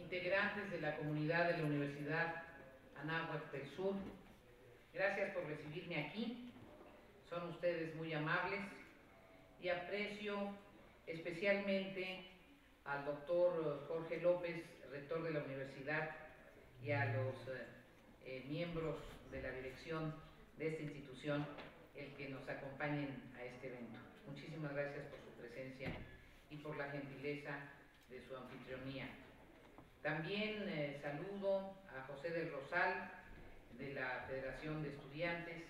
integrantes de la comunidad de la Universidad Anáhuac del Sur, gracias por recibirme aquí, son ustedes muy amables y aprecio especialmente al doctor Jorge López, rector de la universidad, y a los miembros de la dirección de esta institución, el que nos acompañen a este evento. Muchísimas gracias por su presencia y por la gentileza de su anfitrionía. También saludo a José del Rosal, de la Federación de Estudiantes,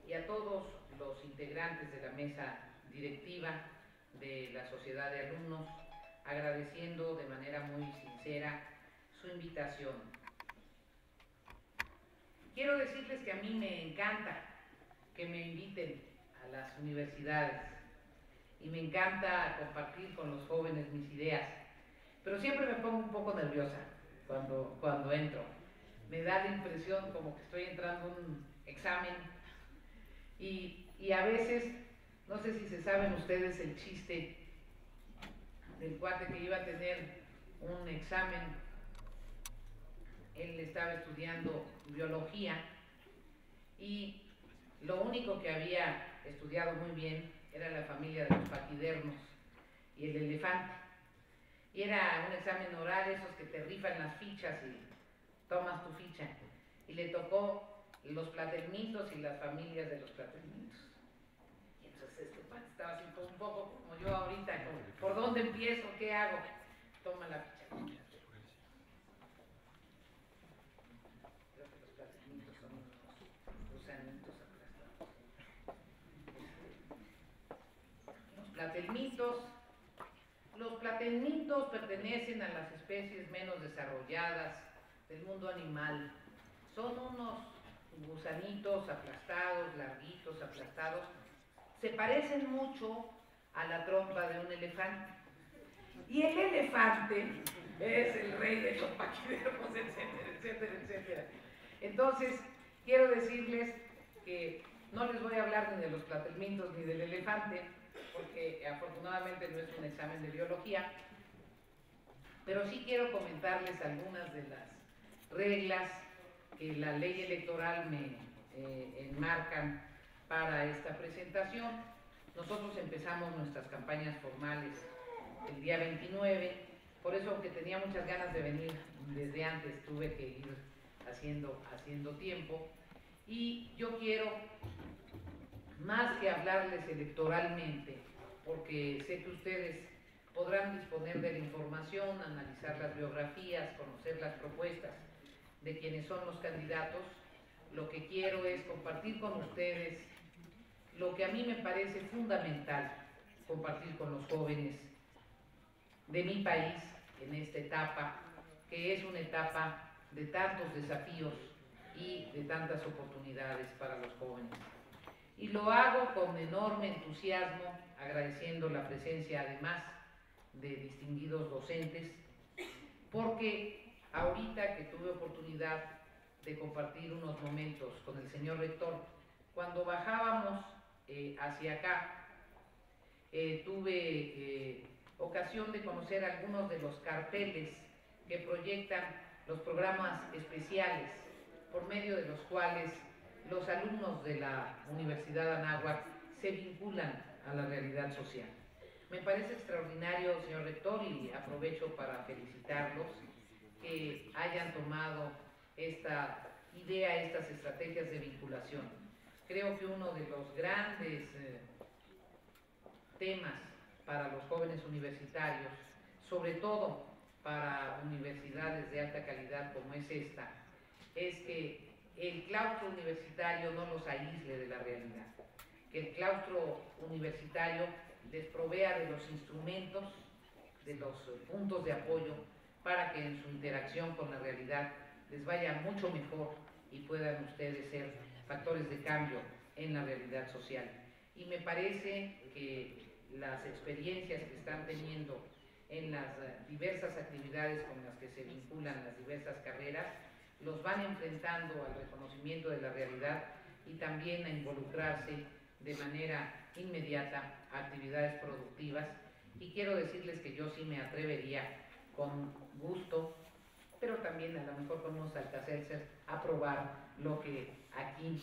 y a todos los integrantes de la mesa directiva de la Sociedad de Alumnos, agradeciendo de manera muy sincera su invitación. Quiero decirles que a mí me encanta que me inviten a las universidades y me encanta compartir con los jóvenes mis ideas, pero siempre me pongo un poco nerviosa cuando entro. Me da la impresión como que estoy entrando a un examen y a veces, no sé si se saben ustedes el chiste del cuate que iba a tener un examen. Él estaba estudiando biología y lo único que había estudiado muy bien era la familia de los paquidermos y el elefante. Y era un examen oral, esos que te rifan las fichas y tomas tu ficha. Y le tocó los platelmitos y las familias de los platelmitos. Y entonces este cuate estaba así un poco como yo ahorita, como, ¿por dónde empiezo? ¿Qué hago? Toma la ficha. Creo que los platelmitos son unos gusanitos aplastados. Los platelmitos pertenecen a las especies menos desarrolladas del mundo animal. Son unos gusanitos aplastados, larguitos, aplastados. Se parecen mucho a la trompa de un elefante. Y el elefante es el rey de los paquidermos, etcétera, etcétera, etcétera. Entonces, quiero decirles que no les voy a hablar ni de los platelmitos ni del elefante, porque afortunadamente no es un examen de biología, pero sí quiero comentarles algunas de las reglas que la ley electoral me enmarcan para esta presentación. Nosotros empezamos nuestras campañas formales el día 29, por eso, aunque tenía muchas ganas de venir desde antes, tuve que ir haciendo tiempo, y yo quiero, más que hablarles electoralmente, porque sé que ustedes podrán disponer de la información, analizar las biografías, conocer las propuestas de quienes son los candidatos, lo que quiero es compartir con ustedes lo que a mí me parece fundamental compartir con los jóvenes de mi país en esta etapa, que es una etapa de tantos desafíos y de tantas oportunidades para los jóvenes. Y lo hago con enorme entusiasmo, agradeciendo la presencia además de distinguidos docentes, porque ahorita que tuve oportunidad de compartir unos momentos con el señor rector, cuando bajábamos hacia acá, tuve ocasión de conocer algunos de los carteles que proyectan los programas especiales por medio de los cuales los alumnos de la Universidad Anáhuac se vinculan a la realidad social. Me parece extraordinario, señor rector, y aprovecho para felicitarlos que hayan tomado esta idea, estas estrategias de vinculación. Creo que uno de los grandes temas para los jóvenes universitarios, sobre todo para universidades de alta calidad como es esta, es que el claustro universitario no los aísle de la realidad, que el claustro universitario les provea de los instrumentos, de los puntos de apoyo, para que en su interacción con la realidad les vaya mucho mejor y puedan ustedes ser factores de cambio en la realidad social. Y me parece que las experiencias que están teniendo en las diversas actividades con las que se vinculan las diversas carreras, los van enfrentando al reconocimiento de la realidad y también a involucrarse de manera inmediata a actividades productivas. Y quiero decirles que yo sí me atrevería con gusto a lo mejor con unos alcacelser, a probar lo que aquí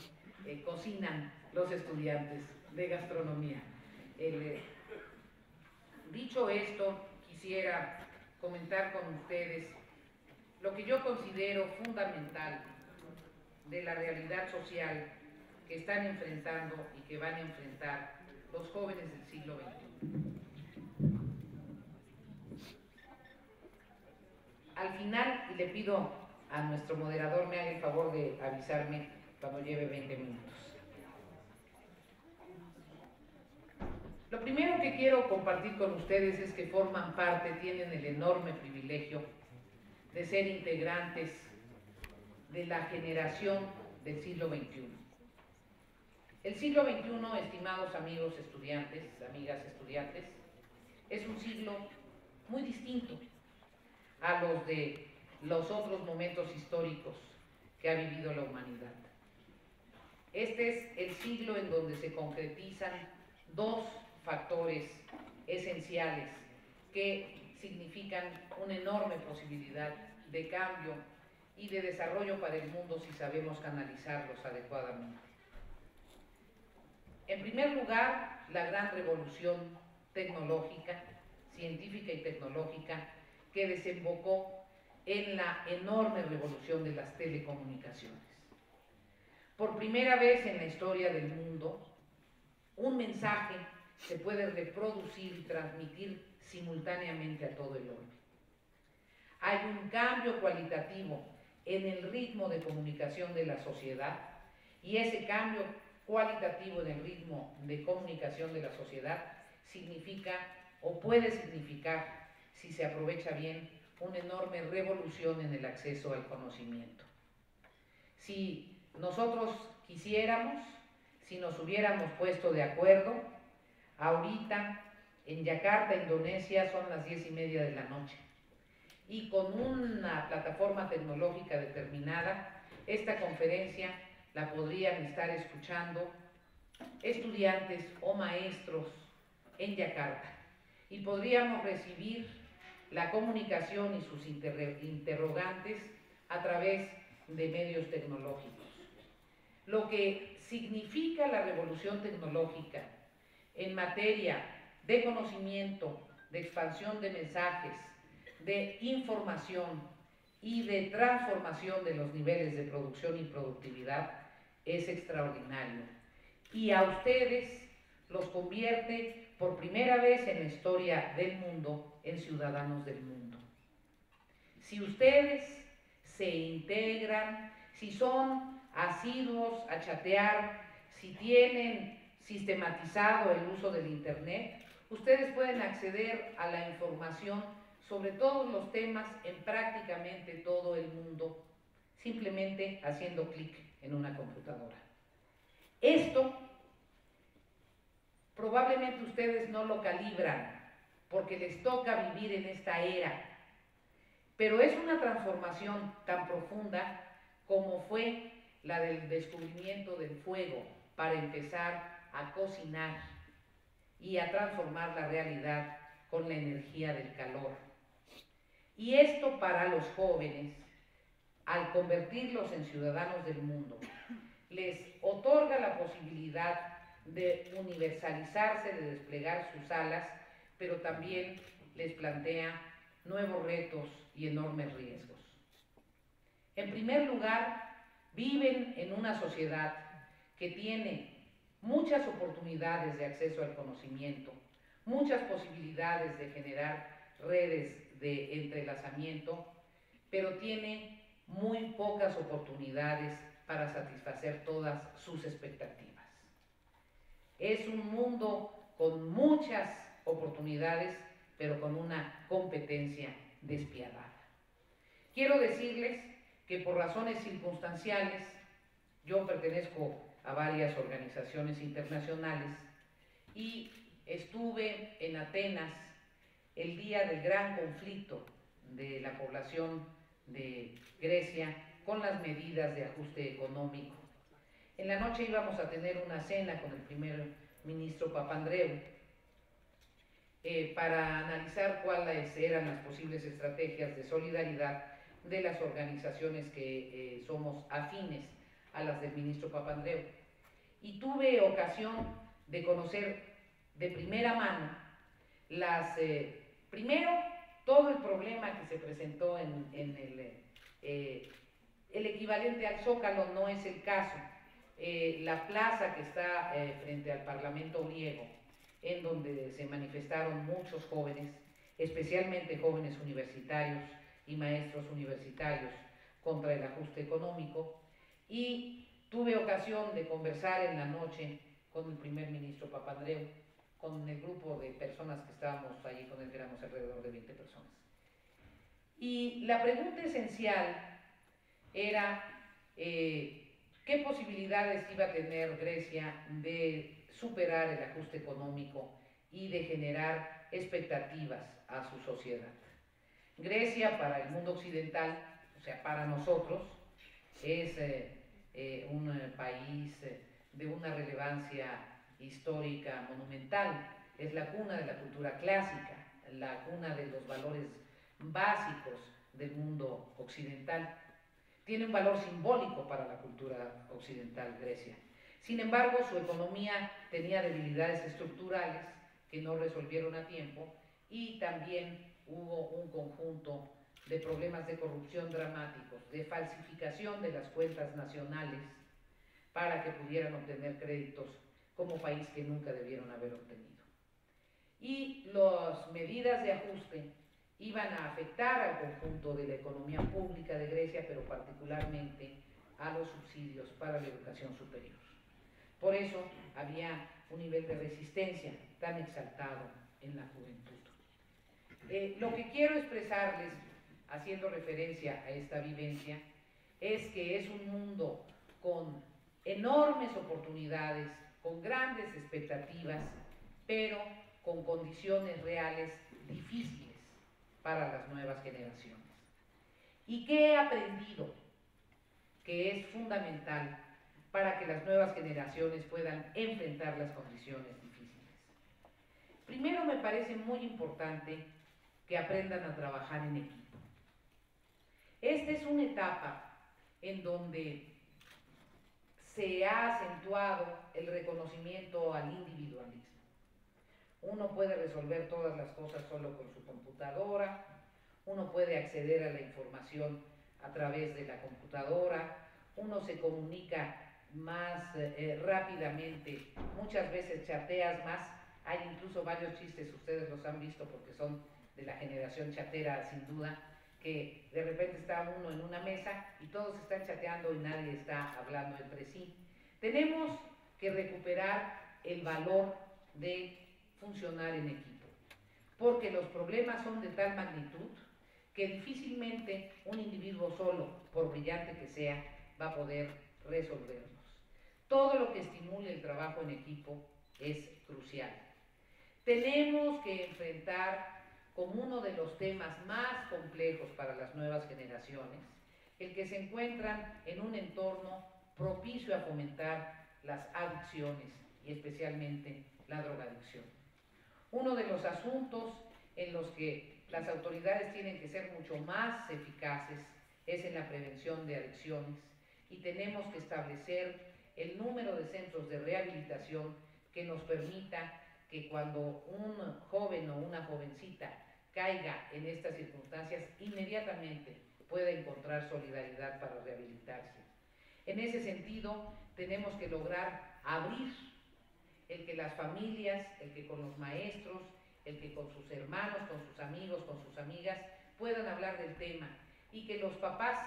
cocinan los estudiantes de gastronomía. Dicho esto, quisiera comentar con ustedes lo que yo considero fundamental de la realidad social que están enfrentando y que van a enfrentar los jóvenes del siglo XXI. Al final, y le pido a nuestro moderador me haga el favor de avisarme cuando lleve 20 minutos. Lo primero que quiero compartir con ustedes es que forman parte, tienen el enorme privilegio de ser integrantes de la generación del siglo XXI. El siglo XXI, estimados amigos estudiantes, amigas estudiantes, es un siglo muy distinto a los de los otros momentos históricos que ha vivido la humanidad. Este es el siglo en donde se concretizan dos factores esenciales que significan una enorme posibilidad de cambio y de desarrollo para el mundo si sabemos canalizarlos adecuadamente. En primer lugar, la gran revolución tecnológica, científica y tecnológica, que desembocó en la enorme revolución de las telecomunicaciones. Por primera vez en la historia del mundo, un mensaje se puede reproducir y transmitir simultáneamente a todo el orbe. Hay un cambio cualitativo en el ritmo de comunicación de la sociedad, y ese cambio cualitativo en el ritmo de comunicación de la sociedad significa o puede significar, si se aprovecha bien, una enorme revolución en el acceso al conocimiento. Si nosotros quisiéramos, si nos hubiéramos puesto de acuerdo, ahorita en Yakarta, Indonesia, son las 10:30 de la noche, y con una plataforma tecnológica determinada, esta conferencia la podrían estar escuchando estudiantes o maestros en Yakarta, y podríamos recibir la comunicación y sus interrogantes a través de medios tecnológicos. Lo que significa la revolución tecnológica en materia de conocimiento, de expansión de mensajes, de información y de transformación de los niveles de producción y productividad es extraordinario. Y a ustedes los convierte por primera vez en la historia del mundo en ciudadanos del mundo. Si ustedes se integran, si son asiduos a chatear, si tienen sistematizado el uso del Internet, ustedes pueden acceder a la información sobre todos los temas en prácticamente todo el mundo, simplemente haciendo clic en una computadora. Esto probablemente ustedes no lo calibran porque les toca vivir en esta era, pero es una transformación tan profunda como fue la del descubrimiento del fuego para empezar a cocinar y a transformar la realidad con la energía del calor. Y esto para los jóvenes, al convertirlos en ciudadanos del mundo, les otorga la posibilidad de universalizarse, de desplegar sus alas, pero también les plantea nuevos retos y enormes riesgos. En primer lugar, viven en una sociedad que tiene muchas oportunidades de acceso al conocimiento, muchas posibilidades de generar redes de entrelazamiento, pero tiene muy pocas oportunidades para satisfacer todas sus expectativas. Es un mundo con muchas oportunidades, pero con una competencia despiadada. Quiero decirles que por razones circunstanciales, yo pertenezco a varias organizaciones internacionales y estuve en Atenas el día del gran conflicto de la población de Grecia con las medidas de ajuste económico. En la noche íbamos a tener una cena con el primer ministro Papandreou para analizar cuáles eran las posibles estrategias de solidaridad de las organizaciones que somos afines a las del ministro Papandreou. Y tuve ocasión de conocer de primera mano primero, todo el problema que se presentó en el equivalente al Zócalo no es el caso. La plaza que está frente al Parlamento griego, en donde se manifestaron muchos jóvenes, especialmente jóvenes universitarios y maestros universitarios, contra el ajuste económico, y tuve ocasión de conversar en la noche con el primer ministro Papandreou, con el grupo de personas que estábamos allí con él, que éramos alrededor de 20 personas. Y la pregunta esencial era qué posibilidades iba a tener Grecia de superar el ajuste económico y de generar expectativas a su sociedad. Grecia, para el mundo occidental, o sea, para nosotros, es un país de una relevancia histórica monumental. Es la cuna de la cultura clásica, la cuna de los valores básicos del mundo occidental. Tiene un valor simbólico para la cultura occidental, Grecia. Sin embargo, su economía tenía debilidades estructurales que no resolvieron a tiempo, y también hubo un conjunto de problemas de corrupción dramáticos, de falsificación de las cuentas nacionales para que pudieran obtener créditos como país que nunca debieron haber obtenido. Y las medidas de ajuste iban a afectar al conjunto de la economía pública de Grecia, pero particularmente a los subsidios para la educación superior. Por eso había un nivel de resistencia tan exaltado en la juventud. Lo que quiero expresarles, haciendo referencia a esta vivencia, es que es un mundo con enormes oportunidades, con grandes expectativas, pero con condiciones reales difíciles para las nuevas generaciones. ¿Y qué he aprendido que es fundamental para que las nuevas generaciones puedan enfrentar las condiciones difíciles? Primero, me parece muy importante que aprendan a trabajar en equipo. Esta es una etapa en donde se ha acentuado el reconocimiento al individualismo. Uno puede resolver todas las cosas solo con su computadora, uno puede acceder a la información a través de la computadora, uno se comunica más rápidamente, muchas veces chateas más. Hay incluso varios chistes, ustedes los han visto porque son de la generación chatera sin duda, que de repente está uno en una mesa y todos están chateando y nadie está hablando entre sí. Tenemos que recuperar el valor de funcionar en equipo, porque los problemas son de tal magnitud que difícilmente un individuo solo, por brillante que sea, va a poder resolverlos. Todo lo que estimule el trabajo en equipo es crucial. Tenemos que enfrentar como uno de los temas más complejos para las nuevas generaciones el que se encuentran en un entorno propicio a fomentar las adicciones y especialmente la drogadicción. Uno de los asuntos en los que las autoridades tienen que ser mucho más eficaces es en la prevención de adicciones, y tenemos que establecer el número de centros de rehabilitación que nos permita que cuando un joven o una jovencita caiga en estas circunstancias, inmediatamente pueda encontrar solidaridad para rehabilitarse. En ese sentido, tenemos que lograr abrir el que las familias, el que con los maestros, el que con sus hermanos, con sus amigos, con sus amigas, puedan hablar del tema, y que los papás,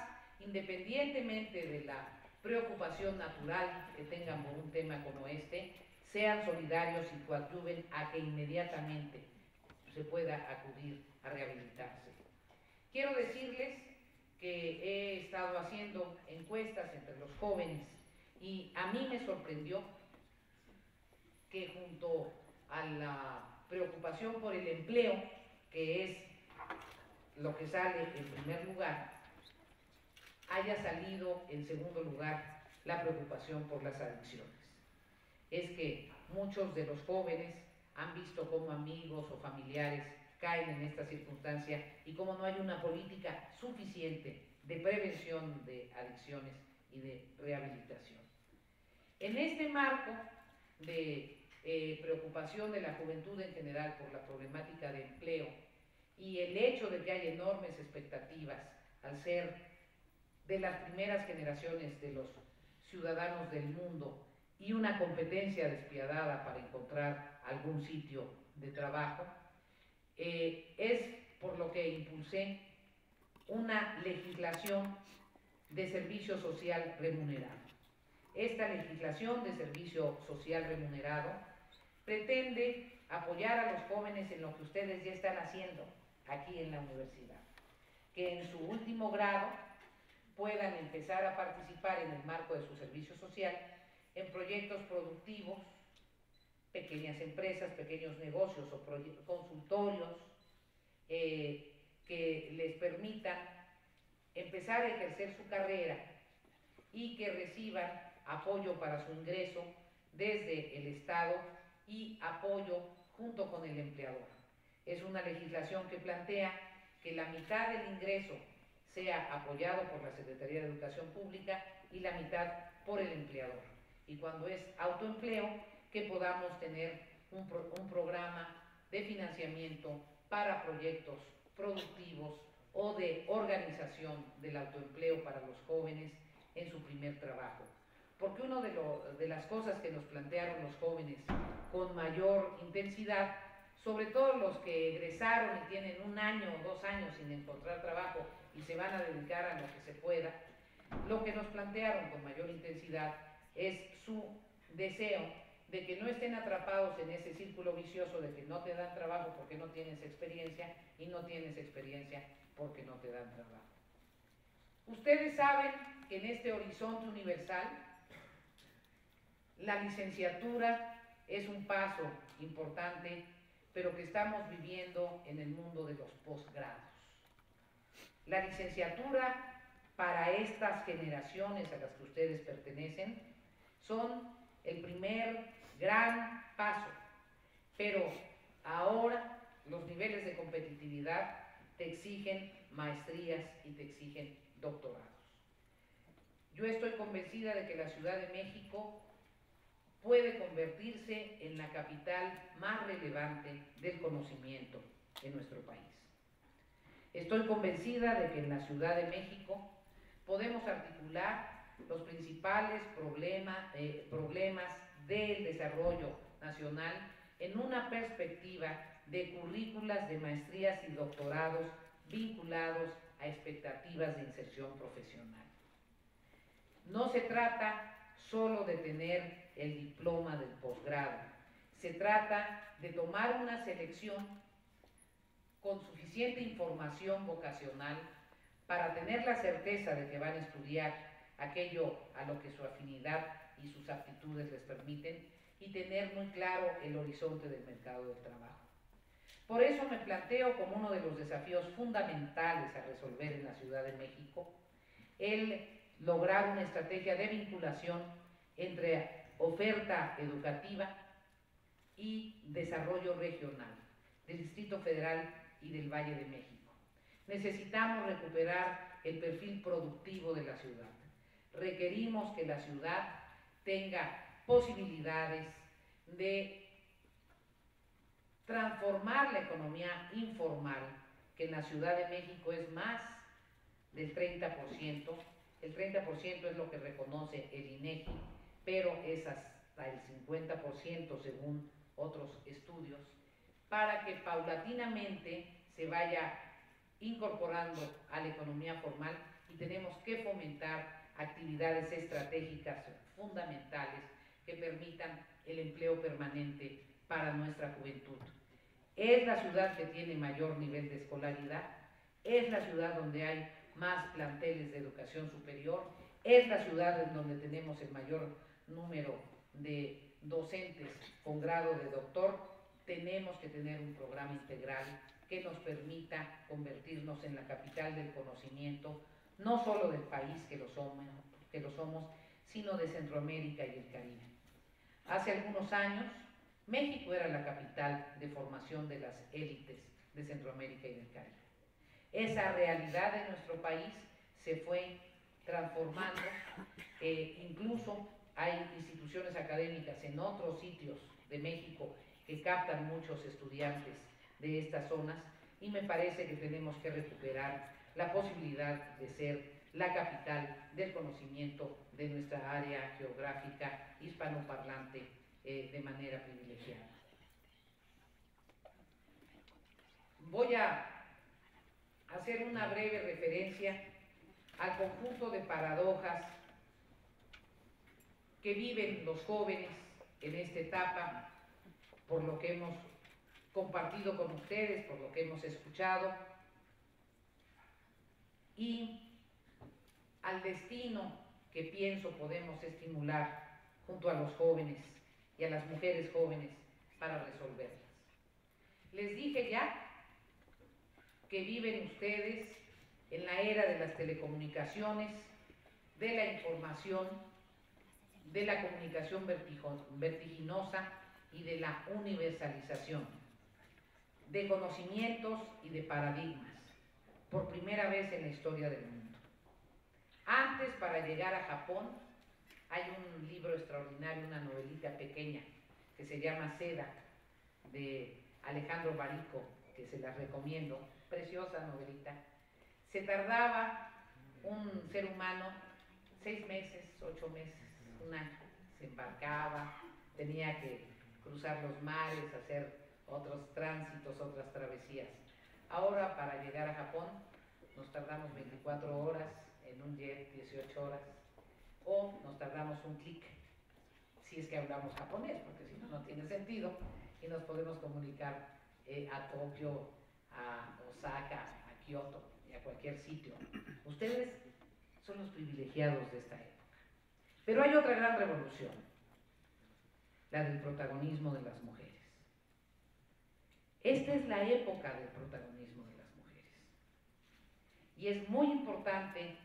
independientemente de la preocupación natural que tengan por un tema como este, sean solidarios y coadyuven a que inmediatamente se pueda acudir a rehabilitarse. Quiero decirles que he estado haciendo encuestas entre los jóvenes y a mí me sorprendió que junto a la preocupación por el empleo, que es lo que sale en primer lugar, haya salido en segundo lugar la preocupación por las adicciones. Es que muchos de los jóvenes han visto cómo amigos o familiares caen en esta circunstancia y cómo no hay una política suficiente de prevención de adicciones y de rehabilitación. En este marco de preocupación de la juventud en general por la problemática de empleo y el hecho de que hay enormes expectativas al ser de las primeras generaciones de los ciudadanos del mundo y una competencia despiadada para encontrar algún sitio de trabajo, es por lo que impulsé una legislación de servicio social remunerado. Esta legislación de servicio social remunerado pretende apoyar a los jóvenes en lo que ustedes ya están haciendo aquí en la universidad, que en su último grado puedan empezar a participar en el marco de su servicio social en proyectos productivos, pequeñas empresas, pequeños negocios o consultorios que les permitan empezar a ejercer su carrera y que reciban apoyo para su ingreso desde el Estado y apoyo junto con el empleador. Es una legislación que plantea que la mitad del ingreso sea apoyado por la Secretaría de Educación Pública y la mitad por el empleador. Y cuando es autoempleo, que podamos tener un programa de financiamiento para proyectos productivos o de organización del autoempleo para los jóvenes en su primer trabajo. Porque una de las cosas que nos plantearon los jóvenes con mayor intensidad, sobre todo los que egresaron y tienen 1 año o 2 años sin encontrar trabajo y se van a dedicar a lo que se pueda, lo que nos plantearon con mayor intensidad es su deseo de que no estén atrapados en ese círculo vicioso de que no te dan trabajo porque no tienes experiencia y no tienes experiencia porque no te dan trabajo. Ustedes saben que en este horizonte universal la licenciatura es un paso importante, pero que estamos viviendo en el mundo de los posgrados. La licenciatura para estas generaciones a las que ustedes pertenecen son el primer gran paso, pero ahora los niveles de competitividad te exigen maestrías y te exigen doctorados. Yo estoy convencida de que la Ciudad de México puede convertirse en la capital más relevante del conocimiento en nuestro país. Estoy convencida de que en la Ciudad de México podemos articular los principales problemas del desarrollo nacional en una perspectiva de currículas de maestrías y doctorados vinculados a expectativas de inserción profesional. No se trata solo de tener el diploma del posgrado, se trata de tomar una selección con suficiente información vocacional para tener la certeza de que van a estudiar aquello a lo que su afinidad y sus aptitudes les permiten y tener muy claro el horizonte del mercado del trabajo. Por eso me planteo como uno de los desafíos fundamentales a resolver en la Ciudad de México el lograr una estrategia de vinculación entre oferta educativa y desarrollo regional del Distrito Federal y del Valle de México. Necesitamos recuperar el perfil productivo de la ciudad. Requerimos que la ciudad tenga posibilidades de transformar la economía informal, que en la Ciudad de México es más del 30%. El 30% es lo que reconoce el INEGI, pero es hasta el 50% según otros estudios, para que paulatinamente se vaya incorporando a la economía formal, y tenemos que fomentar actividades estratégicas fundamentales que permitan el empleo permanente para nuestra juventud. Es la ciudad que tiene mayor nivel de escolaridad, es la ciudad donde hay más planteles de educación superior, es la ciudad en donde tenemos el mayor número de docentes con grado de doctor. Tenemos que tener un programa integral que nos permita convertirnos en la capital del conocimiento, no solo del país que lo somos, sino de Centroamérica y el Caribe. Hace algunos años, México era la capital de formación de las élites de Centroamérica y del Caribe. Esa realidad de nuestro país se fue transformando, incluso hay instituciones académicas en otros sitios de México que captan muchos estudiantes de estas zonas, y me parece que tenemos que recuperar la posibilidad de ser la capital del conocimiento de nuestra área geográfica hispanoparlante de manera privilegiada. Voy a hacer una breve referencia al conjunto de paradojas que viven los jóvenes en esta etapa, por lo que hemos compartido con ustedes, por lo que hemos escuchado, y al destino que pienso podemos estimular junto a los jóvenes y a las mujeres jóvenes para resolverlas. Les dije ya que viven ustedes en la era de las telecomunicaciones, de la información, de la comunicación vertiginosa y de la universalización, de conocimientos y de paradigmas, por primera vez en la historia del mundo. Antes, para llegar a Japón, hay un libro extraordinario, una novelita pequeña, que se llama Seda, de Alejandro Barico, que se las recomiendo, preciosa novelita. Se tardaba un ser humano 6 meses, 8 meses, un año. Se embarcaba, tenía que cruzar los mares, hacer otros tránsitos, otras travesías. Ahora, para llegar a Japón, nos tardamos 24 horas, en un jet 18 horas, o nos tardamos un clic, si es que hablamos japonés, porque si no, no tiene sentido, y nos podemos comunicar a Tokio, a Osaka, a Kioto y a cualquier sitio. Ustedes son los privilegiados de esta época. Pero hay otra gran revolución, la del protagonismo de las mujeres. Esta es la época del protagonismo de las mujeres. Y es muy importante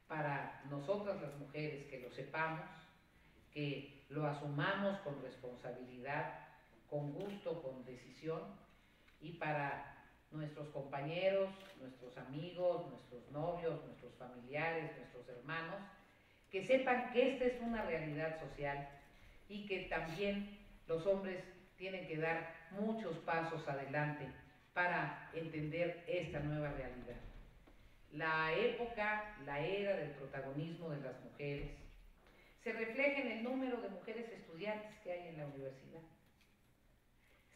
para nosotras las mujeres que lo sepamos, que lo asumamos con responsabilidad, con gusto, con decisión, y para nuestros compañeros, nuestros amigos, nuestros novios, nuestros familiares, nuestros hermanos, que sepan que esta es una realidad social y que también los hombres tienen que dar muchos pasos adelante para entender esta nueva realidad. La época, la era del protagonismo de las mujeres se refleja en el número de mujeres estudiantes que hay en la universidad.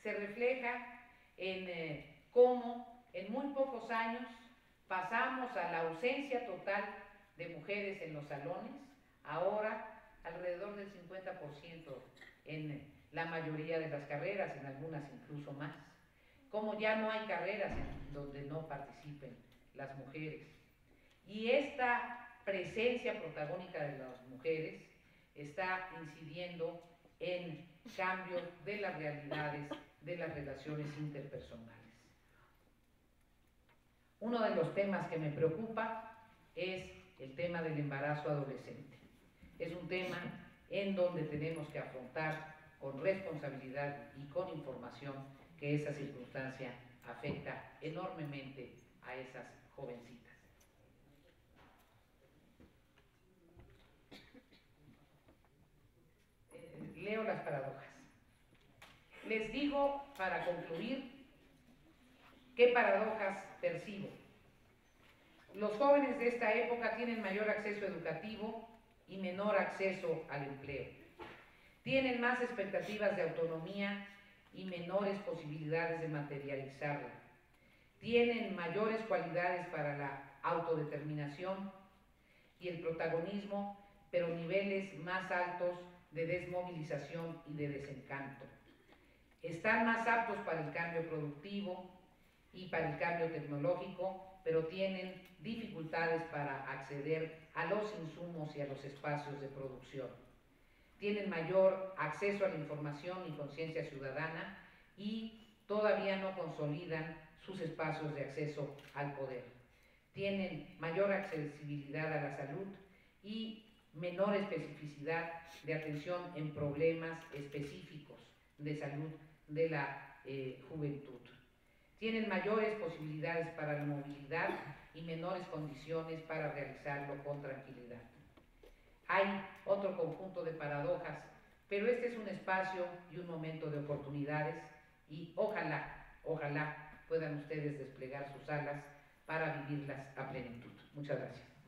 Se refleja en cómo en muy pocos años pasamos a la ausencia total de mujeres en los salones, ahora alrededor del 50% en la mayoría de las carreras, en algunas incluso más. Como ya no hay carreras en donde no participen las mujeres. Y esta presencia protagónica de las mujeres está incidiendo en cambios de las realidades de las relaciones interpersonales. Uno de los temas que me preocupa es el tema del embarazo adolescente. Es un tema en donde tenemos que afrontar con responsabilidad y con información que esa circunstancia afecta enormemente a esas jovencitas. Leo las paradojas. Les digo, para concluir, qué paradojas percibo. Los jóvenes de esta época tienen mayor acceso educativo y menor acceso al empleo. Tienen más expectativas de autonomía y menores posibilidades de materializarla. Tienen mayores cualidades para la autodeterminación y el protagonismo, pero niveles más altos de desmovilización y de desencanto. Están más aptos para el cambio productivo y para el cambio tecnológico, pero tienen dificultades para acceder a los insumos y a los espacios de producción. Tienen mayor acceso a la información y conciencia ciudadana y todavía no consolidan sus espacios de acceso al poder. Tienen mayor accesibilidad a la salud y menor especificidad de atención en problemas específicos de salud de la juventud. tienen mayores posibilidades para la movilidad y menores condiciones para realizarlo con tranquilidad. Hay otro conjunto de paradojas, pero este es un espacio y un momento de oportunidades y ojalá puedan ustedes desplegar sus alas para vivirlas a plenitud. Muchas gracias.